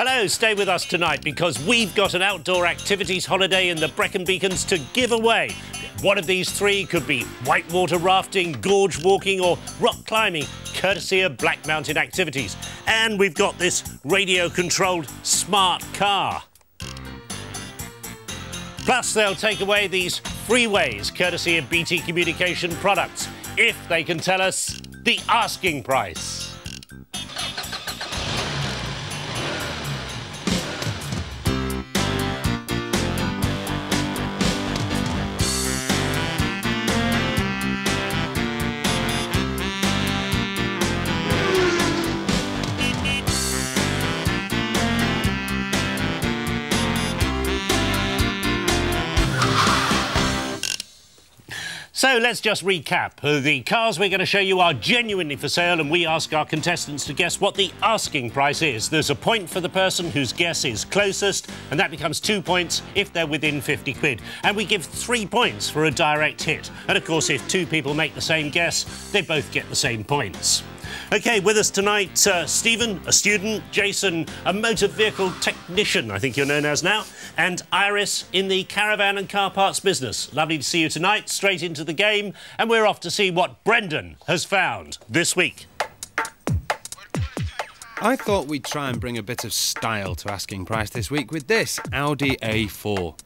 Hello, stay with us tonight because we've got an outdoor activities holiday in the Brecon Beacons to give away. One of these three could be whitewater rafting, gorge walking or rock climbing, courtesy of Black Mountain Activities. And we've got this radio-controlled smart car. Plus, they'll take away these freeways, courtesy of BT Communication Products, if they can tell us the asking price. So let's just recap. The cars we're going to show you are genuinely for sale and we ask our contestants to guess what the asking price is. There's a point for the person whose guess is closest and that becomes 2 points if they're within 50 quid. And we give 3 points for a direct hit. And of course, if two people make the same guess, they both get the same points. OK, with us tonight, Stephen, a student, Jason, a motor vehicle technician, I think you're known as now, and Iris in the caravan and car parts business. Lovely to see you tonight, straight into the game, and we're off to see what Brendan has found this week. I thought we'd try and bring a bit of style to asking price this week with this Audi A4.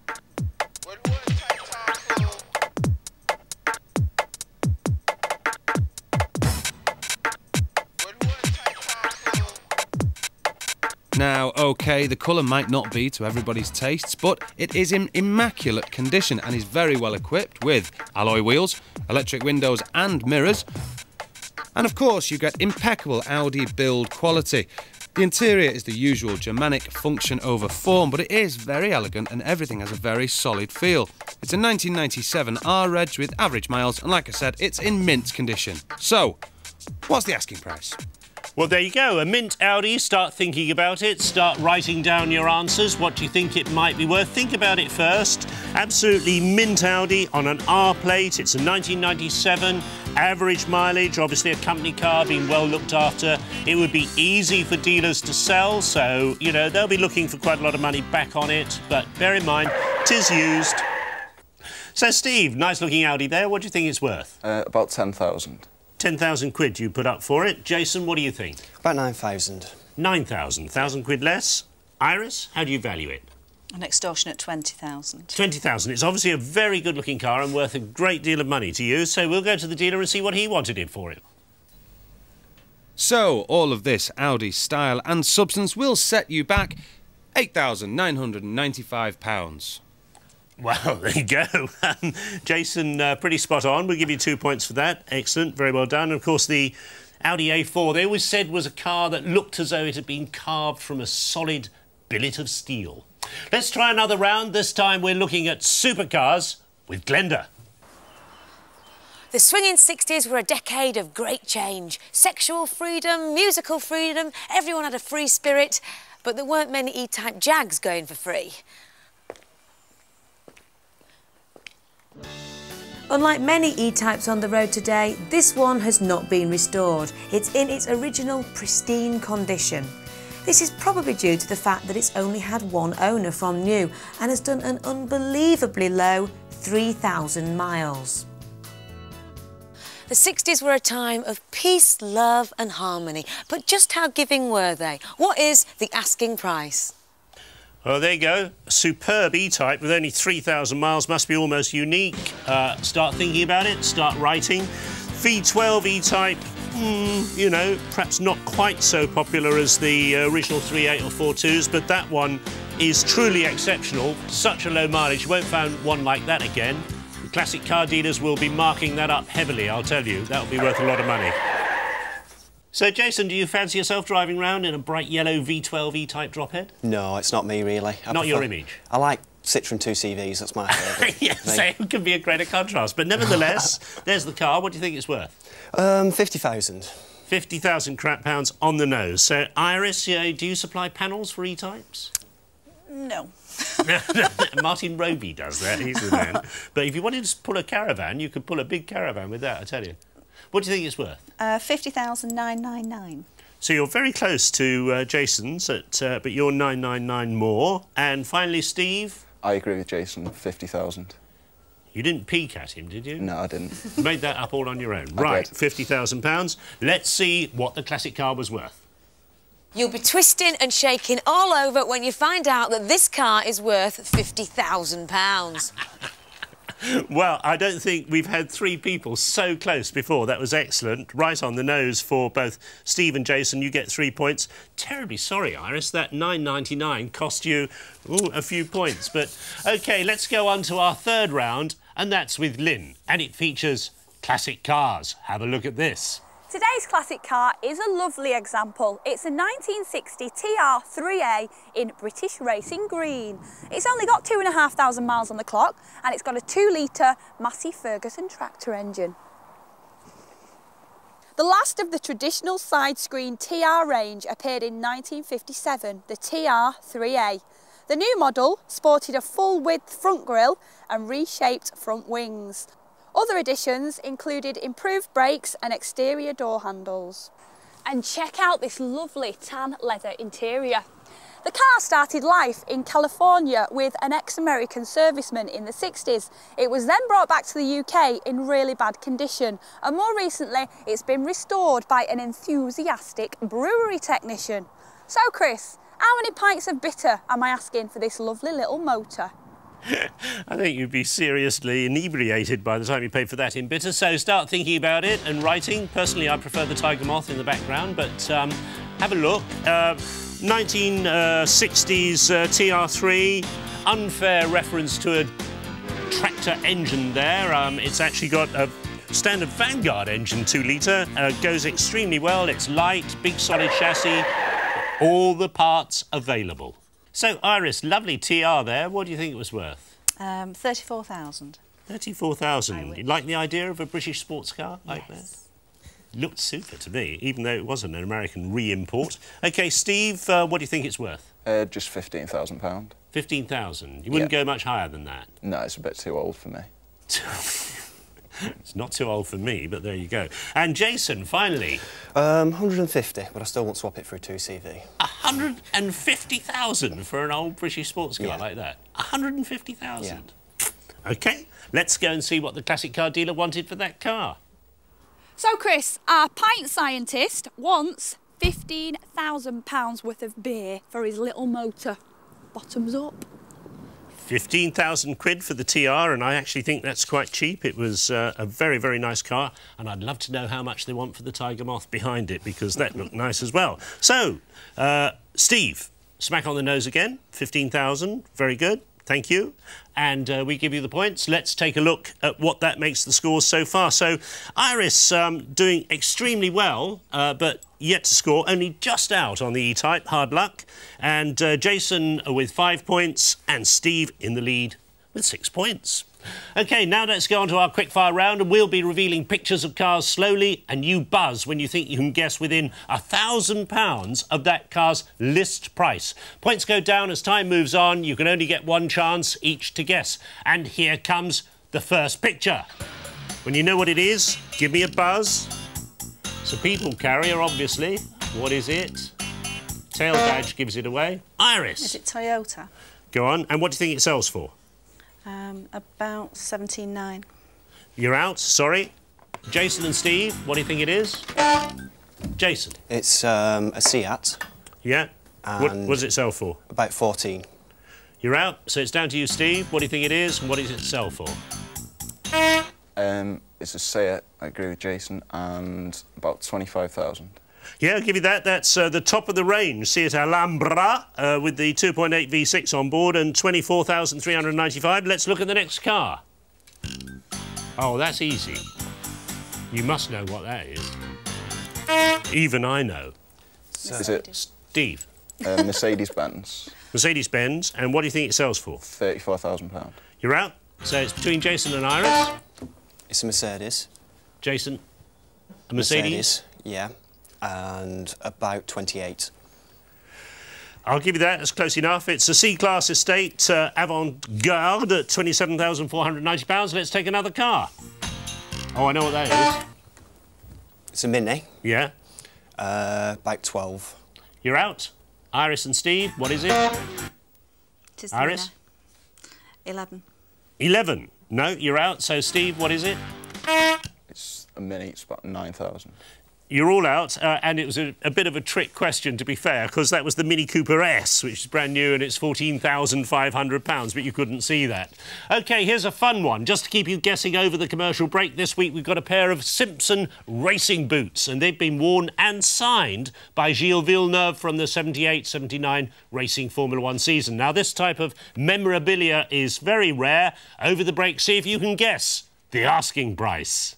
Now, OK, the colour might not be to everybody's tastes, but it is in immaculate condition and is very well equipped with alloy wheels, electric windows and mirrors. And of course, you get impeccable Audi build quality. The interior is the usual Germanic function over form, but it is very elegant and everything has a very solid feel. It's a 1997 R-Reg with average miles, and like I said, it's in mint condition. So, what's the asking price? Well, there you go, a mint Audi. Start thinking about it, start writing down your answers. What do you think it might be worth? Think about it first. Absolutely mint Audi on an R plate. It's a 1997, average mileage, obviously a company car, being well looked after. It would be easy for dealers to sell, so, you know, they'll be looking for quite a lot of money back on it. But bear in mind, 'tis used. So, Steve, nice looking Audi there. What do you think it's worth? About 10,000. 10,000 quid you put up for it. Jason, what do you think? About 9,000. 9,000. 1,000 quid less. Iris, how do you value it? An extortionate 20,000. 20,000. It's obviously a very good-looking car and worth a great deal of money to you, so we'll go to the dealer and see what he wanted it for it. So, all of this Audi style and substance will set you back £8,995. Well, there you go. Jason, pretty spot on. We'll give you 2 points for that. Excellent. Very well done. And, of course, the Audi A4, they always said was a car that looked as though it had been carved from a solid billet of steel. Let's try another round. This time we're looking at supercars with Glenda. The swinging 60s were a decade of great change. Sexual freedom, musical freedom, everyone had a free spirit, but there weren't many E-Type Jags going for free. Unlike many E-Types on the road today, this one has not been restored. It's in its original pristine condition. This is probably due to the fact that it's only had one owner from new and has done an unbelievably low 3,000 miles. The 60s were a time of peace, love and harmony, but just how giving were they? What is the asking price? Well, there you go. A superb E-Type with only 3,000 miles. Must be almost unique. Start thinking about it. Start writing. V12 E-Type, you know, perhaps not quite so popular as the original 3.8 or 4.2s, but that one is truly exceptional. Such a low mileage. You won't find one like that again. The classic car dealers will be marking that up heavily, I'll tell you. That'll be worth a lot of money. So, Jason, do you fancy yourself driving around in a bright yellow V12 E-Type drophead? No, it's not me, really. Not your image? I like Citroen 2CVs, that's my favourite. Yes, it can be a greater contrast. But nevertheless, there's the car. What do you think it's worth? 50,000. 50,000 crap pounds on the nose. So, Iris, do you supply panels for E-Types? No. Martin Roby does that, he's the man. But if you wanted to pull a caravan, you could pull a big caravan with that, I tell you. What do you think it's worth? 50,999. So you're very close to Jason's, but you're 999 more. And finally, Steve? I agree with Jason, 50,000. You didn't peek at him, did you? No, I didn't. Made that up all on your own. I Right, did. £50,000. Let's see what the classic car was worth. You'll be twisting and shaking all over when you find out that this car is worth £50,000. Well, I don't think we've had three people so close before. That was excellent. Right on the nose for both Steve and Jason. You get 3 points. Terribly sorry, Iris, that $9.99 cost you a few points. But, OK, let's go on to our third round, and that's with Lynn. And it features classic cars. Have a look at this. Today's classic car is a lovely example. It's a 1960 TR3A in British Racing Green. It's only got 2,500 miles on the clock and it's got a 2-litre Massey Ferguson tractor engine. The last of the traditional side-screen TR range appeared in 1957, the TR3A. The new model sported a full-width front grille and reshaped front wings. Other additions included improved brakes and exterior door handles. And check out this lovely tan leather interior. The car started life in California with an ex-American serviceman in the 60s. It was then brought back to the UK in really bad condition, and more recently it's been restored by an enthusiastic brewery technician. So Chris, how many pints of bitter am I asking for this lovely little motor? I think you'd be seriously inebriated by the time you paid for that in bitter, so start thinking about it and writing. Personally, I prefer the Tiger Moth in the background, but have a look. 1960s TR3, unfair reference to a tractor engine there. It's actually got a standard Vanguard engine, 2-litre, goes extremely well. It's light, big solid chassis, all the parts available. So, Iris, lovely TR there. What do you think it was worth? 34,000. 34,000. You like the idea of a British sports car like Yes. that? Looked super to me, even though it wasn't an American re-import. OK, Steve, what do you think it's worth? Just £15,000. 15,000. You wouldn't go much higher than that? No, it's a bit too old for me. It's not too old for me, but there you go. And Jason, finally. 150, but I still won't swap it for a 2CV. 150,000 for an old British sports car like that. 150,000. OK, let's go and see what the classic car dealer wanted for that car. So Chris, our pint scientist wants £15,000 worth of beer for his little motor. Bottoms up. 15,000 quid for the TR, and I actually think that's quite cheap. It was a very, very nice car, and I'd love to know how much they want for the Tiger Moth behind it, because that looked nice as well. So, Steve, smack on the nose again, 15,000, very good, thank you. And we give you the points. Let's take a look at what that makes the scores so far. So, Iris doing extremely well, but yet to score, only just out on the E-Type, hard luck. And Jason with 5 points, and Steve in the lead with 6 points. OK, now let's go on to our quickfire round, and we'll be revealing pictures of cars slowly, and you buzz when you think you can guess within £1,000 of that car's list price. Points go down as time moves on. You can only get one chance each to guess. And here comes the first picture. When you know what it is, give me a buzz. It's a people carrier, obviously. What is it? Tail badge gives it away. Iris. Is it Toyota? Go on. And what do you think it sells for? About 17,900. You're out, sorry. Jason and Steve, what do you think it is? Jason. It's a Seat. Yeah? What And does it sell for? about 14. You're out, so it's down to you, Steve. What do you think it is, and what does it sell for? It's a Seat, I agree with Jason, and about 25,000. Yeah, I'll give you that. That's the top of the range. Seat Alhambra with the 2.8 V6 on board and 24,395. Let's look at the next car. Oh, that's easy. You must know what that is. Even I know. Is it Steve. Mercedes-Benz? Mercedes-Benz. And what do you think it sells for? £34,000. You're out. So it's between Jason and Iris. It's a Mercedes. Jason. A Mercedes? Yeah. And about 28. I'll give you that. That's close enough. It's a C-Class estate avant-garde at £27,490. Let's take another car. Oh, I know what that is. It's a Mini. Yeah. About 12. You're out. Iris and Steve, what is it? It is the Iris? winner. 11. 11. No, you're out. So, Steve, what is it? It's a Mini, it's about 9,000. You're all out, and it was a bit of a trick question, to be fair, because that was the Mini Cooper S, which is brand new, and it's £14,500, but you couldn't see that. OK, here's a fun one, just to keep you guessing over the commercial break. This week we've got a pair of Simpson racing boots, and they've been worn and signed by Gilles Villeneuve from the 78-79 racing Formula 1 season. Now, this type of memorabilia is very rare. Over the break, see if you can guess the asking price.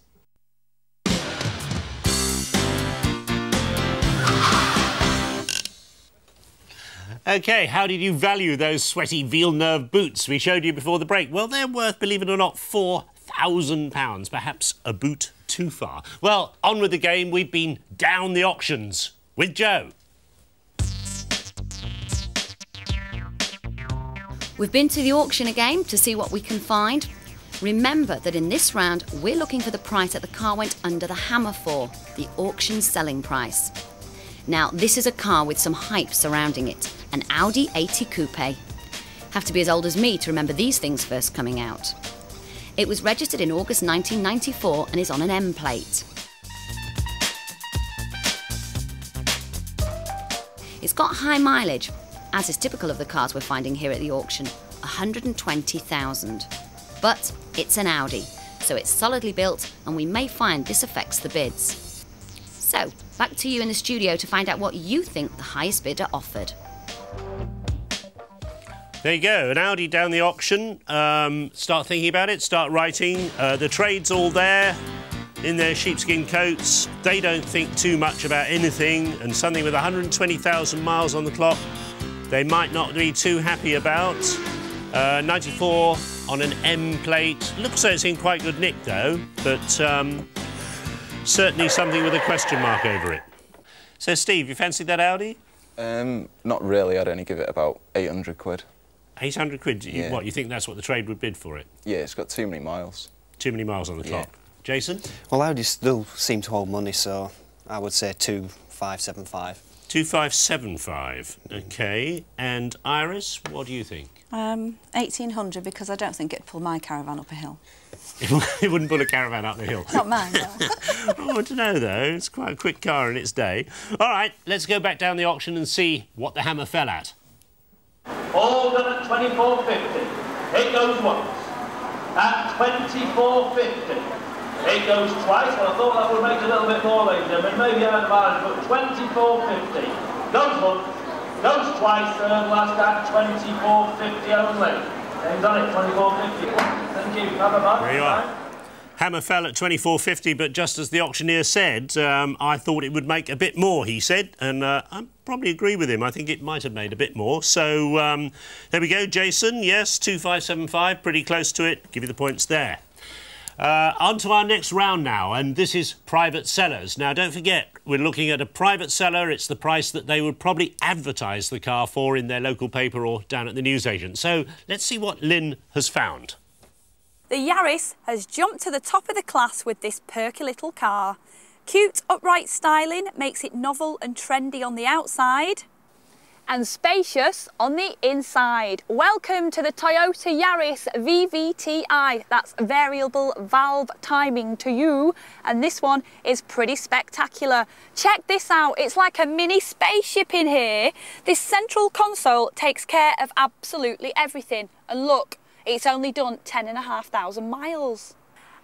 OK, how did you value those sweaty Villeneuve boots we showed you before the break? Well, they're worth, believe it or not, £4,000. Perhaps a boot too far. Well, on with the game. We've been down the auctions with Joe. We've been to the auction again to see what we can find. Remember that in this round, we're looking for the price that the car went under the hammer for, the auction selling price. Now, this is a car with some hype surrounding it, an Audi 80 Coupe. Have to be as old as me to remember these things first coming out. It was registered in August 1994 and is on an M plate. It's got high mileage, as is typical of the cars we're finding here at the auction, 120,000. But it's an Audi, so it's solidly built, and we may find this affects the bids. So, back to you in the studio to find out what you think the highest bidder offered. There you go, an Audi down the auction. Start thinking about it, start writing. The trade's all there in their sheepskin coats. They don't think too much about anything, and something with 120,000 miles on the clock they might not be too happy about. 94 on an M plate. Looks like it's in quite good nick, though, but certainly something with a question mark over it. So, Steve, you fancy that Audi? Not really. I'd only give it about 800 quid. 800 quid? Yeah. What, you think that's what the trade would bid for it? Yeah, it's got too many miles. Too many miles on the clock. Jason? Well, Audi still seem to hold money, so I would say 2575. 2575. OK. And Iris, what do you think? 1800, because I don't think it'd pull my caravan up a hill. It wouldn't pull a caravan up the hill. Not mine, no. I want to know, though. It's quite a quick car in its day. All right, let's go back down the auction and see what the hammer fell at. All done at 24.50. It goes once. At 24.50. It goes twice. Well, I thought that would make a little bit more, ladies and gentlemen. Maybe out of margin, but 24.50. Goes once. Goes twice. Third last at 24.50 only. Name's on it, 24.50. Thank you. Have a mark. There you are. Hammer fell at 24.50, but just as the auctioneer said, I thought it would make a bit more, he said, and I probably agree with him. I think it might have made a bit more. So there we go, Jason. Yes, 2575, pretty close to it. Give you the points there. On to our next round now, and this is private sellers. Now, don't forget, we're looking at a private seller. It's the price that they would probably advertise the car for in their local paper or down at the newsagent. So let's see what Lynn has found. The Yaris has jumped to the top of the class with this perky little car. Cute upright styling makes it novel and trendy on the outside and spacious on the inside. Welcome to the Toyota Yaris VVTi. That's variable valve timing to you, and this one is pretty spectacular. Check this out, it's like a mini spaceship in here. This central console takes care of absolutely everything, and look, it's only done 10,500 miles.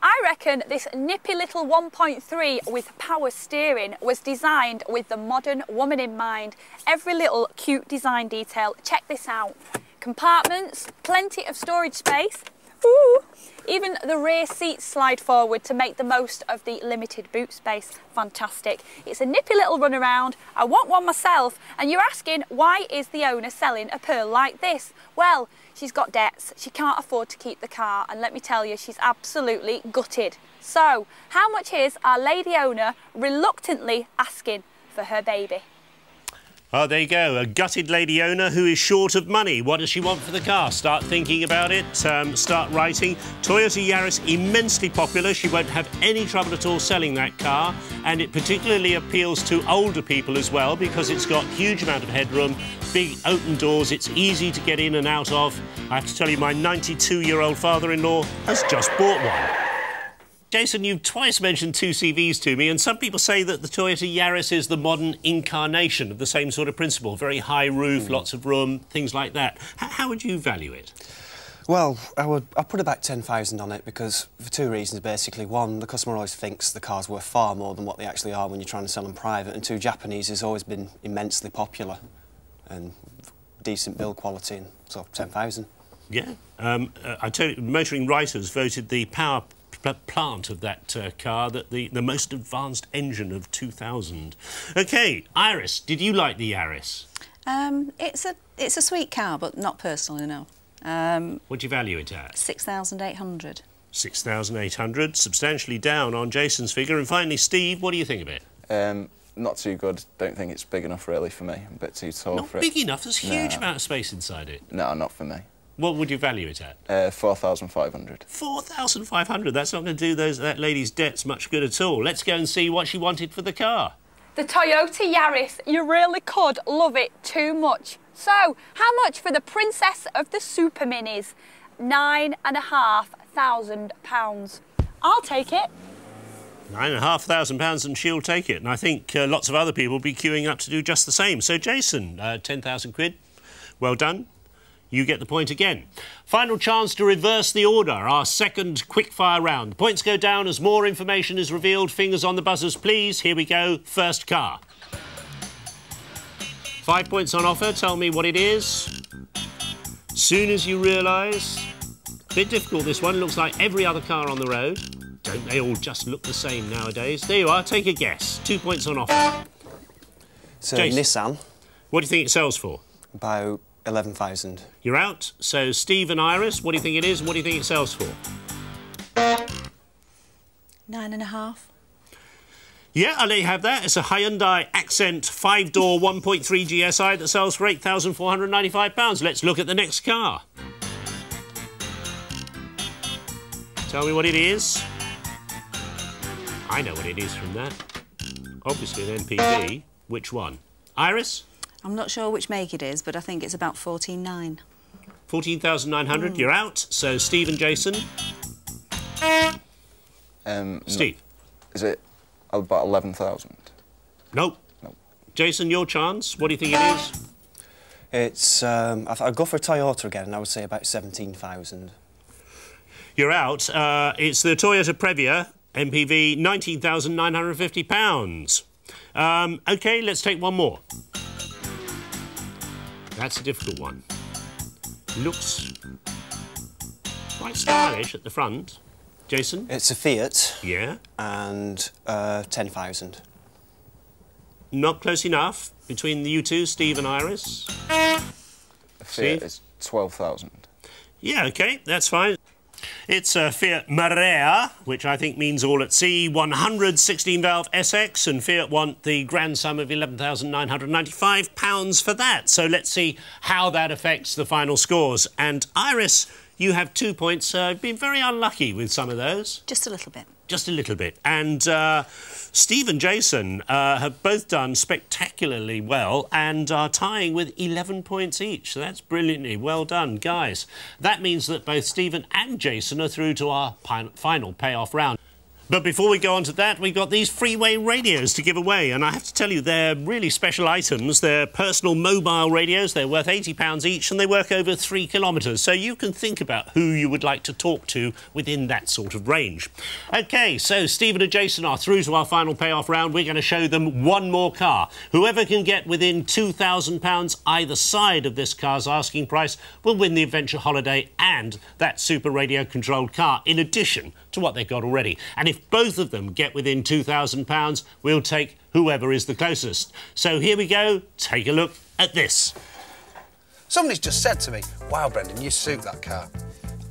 I reckon this nippy little 1.3 with power steering was designed with the modern woman in mind. Every little cute design detail. Check this out. Compartments, plenty of storage space. Ooh, even the rear seats slide forward to make the most of the limited boot space. Fantastic. It's a nippy little runaround. I want one myself. And you're asking, why is the owner selling a pearl like this? Well, she's got debts. She can't afford to keep the car. And let me tell you, she's absolutely gutted. So, how much is our lady owner reluctantly asking for her baby? Oh, there you go. A gutted lady owner who is short of money. What does she want for the car? Start thinking about it. Start writing. Toyota Yaris, immensely popular. She won't have any trouble at all selling that car. And it particularly appeals to older people as well because it's got huge amount of headroom, big open doors. It's easy to get in and out of. I have to tell you, my 92-year-old father-in-law has just bought one. Jason, you've twice mentioned 2CVs to me, and some people say that the Toyota Yaris is the modern incarnation of the same sort of principle. Very high roof, lots of room, things like that. How would you value it? Well, I'd put about 10,000 on it because, for two reasons, basically. One, the customer always thinks the car's worth far more than what they actually are when you're trying to sell them private. And two, Japanese has always been immensely popular and decent build quality, and so 10,000. Yeah. I tell you, Motoring Writers voted the power plant of that car that the most advanced engine of 2000. OK, Iris, did you like the Yaris? It's a sweet car, but not personally, no. What do you value it at? 6,800. 6,800, substantially down on Jason's figure. And finally, Steve, what do you think of it? Not too good. Don't think it's big enough, really, for me. I'm a bit too tall for it. Not big enough? There's a huge amount of space inside it. No, not for me. What would you value it at? 4,500. 4,500? That's not going to do that lady's debts much good at all. Let's go and see what she wanted for the car. The Toyota Yaris, you really could love it too much. So, how much for the Princess of the Super Minis? £9,500. I'll take it. £9,500 and she'll take it. And I think lots of other people will be queuing up to do just the same. So, Jason, 10,000 quid. Well done. You get the point again. Final chance to reverse the order, our second quickfire round. Points go down as more information is revealed. Fingers on the buzzers, please. Here we go. First car. 5 points on offer. Tell me what it is. Soon as you realise. Bit difficult, this one. Looks like every other car on the road. Don't they all just look the same nowadays? There you are. Take a guess. 2 points on offer. So, Jason, Nissan. What do you think it sells for? About 11,000. You're out. So, Steve and Iris, what do you think it is and what do you think it sells for? 9.5. Yeah, I'll let you have that. It's a Hyundai Accent 5-door 1.3 GSI that sells for £8,495. Let's look at the next car. Tell me what it is. I know what it is from that. Obviously an MPV. Which one? Iris? I'm not sure which make it is, but I think it's about 14,900. 14,900. You're out. So, Steve and Jason. Steve. Is it about 11,000? Nope. Nope. Jason, your chance. What do you think it is? It's, I'd go for a Toyota again, and I would say about 17,000. You're out. It's the Toyota Previa, MPV, £19,950. OK, let's take one more. That's a difficult one. Looks quite stylish at the front. Jason? It's a Fiat. Yeah. And 10,000. Not close enough between you two, Steve and Iris. A Fiat is 12,000. Yeah, OK, that's fine. It's a Fiat Marea, which I think means all at sea, 100 16-valve SX, and Fiat want the grand sum of £11,995 for that. So let's see how that affects the final scores. And Iris, you have 2 points. You've been very unlucky with some of those. Just a little bit. Just a little bit. And Steve and Jason have both done spectacularly well and are tying with 11 points each. So that's brilliantly well done, guys. That means that both Stephen and Jason are through to our final payoff round. But before we go on to that, we've got these freeway radios to give away. And I have to tell you, they're really special items. They're personal mobile radios. They're worth £80 each and they work over 3 kilometres. So you can think about who you would like to talk to within that sort of range. OK, so Stephen and Jason are through to our final payoff round. We're going to show them one more car. Whoever can get within £2,000 either side of this car's asking price will win the adventure holiday and that super radio-controlled car, in addition to what they've got already. And if both of them get within £2,000, we'll take whoever is the closest. So here we go. Take a look at this. Somebody's just said to me, wow, Brendan, you suit that car.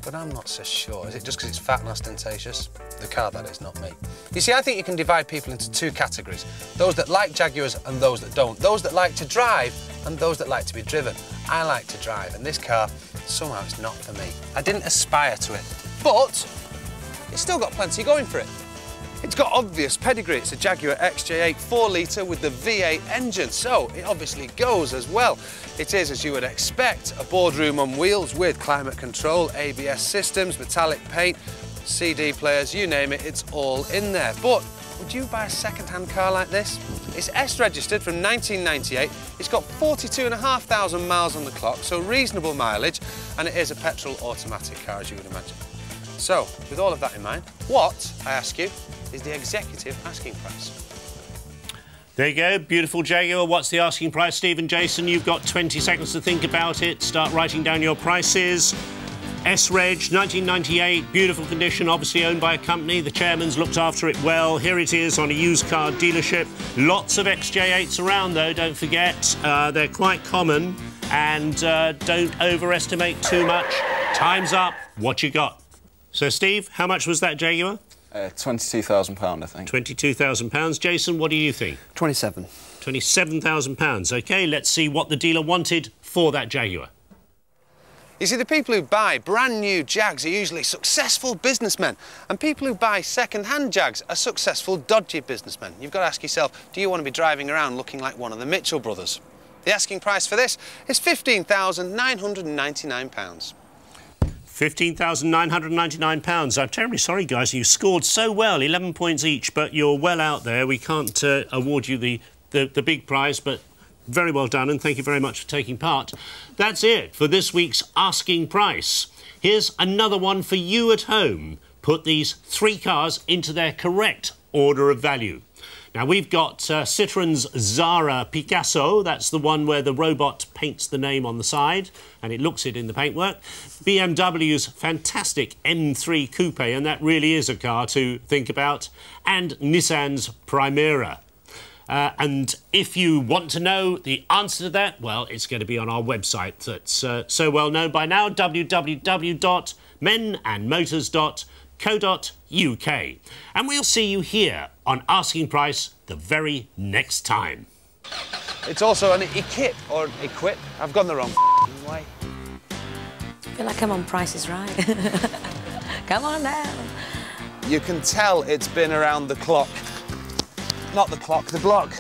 but I'm not so sure. Is it just because it's fat and ostentatious? The car, that is, not me. You see, I think you can divide people into two categories. Those that like Jaguars and those that don't. Those that like to drive and those that like to be driven. I like to drive, and this car, somehow it's not for me. I didn't aspire to it, but it's still got plenty going for it. It's got obvious pedigree. It's a Jaguar XJ8 4-litre with the V8 engine, so it obviously goes as well. It is, as you would expect, a boardroom on wheels with climate control, ABS systems, metallic paint, CD players, you name it, it's all in there. But would you buy a second-hand car like this? It's S-registered from 1998. It's got 42,500 miles on the clock, so reasonable mileage, and it is a petrol automatic car, as you would imagine. So, with all of that in mind, what, I ask you, is the executive asking price? There you go, beautiful Jaguar. What's the asking price, Stephen? Jason, you've got 20 seconds to think about it. Start writing down your prices. S-Reg, 1998, beautiful condition, obviously owned by a company. The chairman's looked after it well. Here it is on a used car dealership. Lots of XJ8s around, though, don't forget. They're quite common, and don't overestimate too much. Time's up. What you got? So, Steve, how much was that Jaguar? £22,000, I think. £22,000. Jason, what do you think? 27. £27,000. OK, let's see what the dealer wanted for that Jaguar. You see, the people who buy brand new Jags are usually successful businessmen, and people who buy second-hand Jags are successful, dodgy businessmen. You've got to ask yourself, do you want to be driving around looking like one of the Mitchell brothers? The asking price for this is £15,999. £15,999. I'm terribly sorry, guys. You scored so well, 11 points each, but you're well out there. We can't award you the big prize, but very well done, and thank you very much for taking part. That's it for this week's Asking Price. Here's another one for you at home. Put these three cars into their correct order of value. Now, we've got Citroen's Zara Picasso. That's the one where the robot paints the name on the side, and it looks it in the paintwork. BMW's fantastic M3 Coupe, and that really is a car to think about. And Nissan's Primera. And if you want to know the answer to that, well, it's going to be on our website that's so well known by now, www.menandmotors.co.uk. And we'll see you here on Asking Price the very next time. It's also an equip, or equip. I've gone the wrong way. I feel like I'm on Price is Right. Come on now. You can tell it's been around the clock. Not the clock, the block.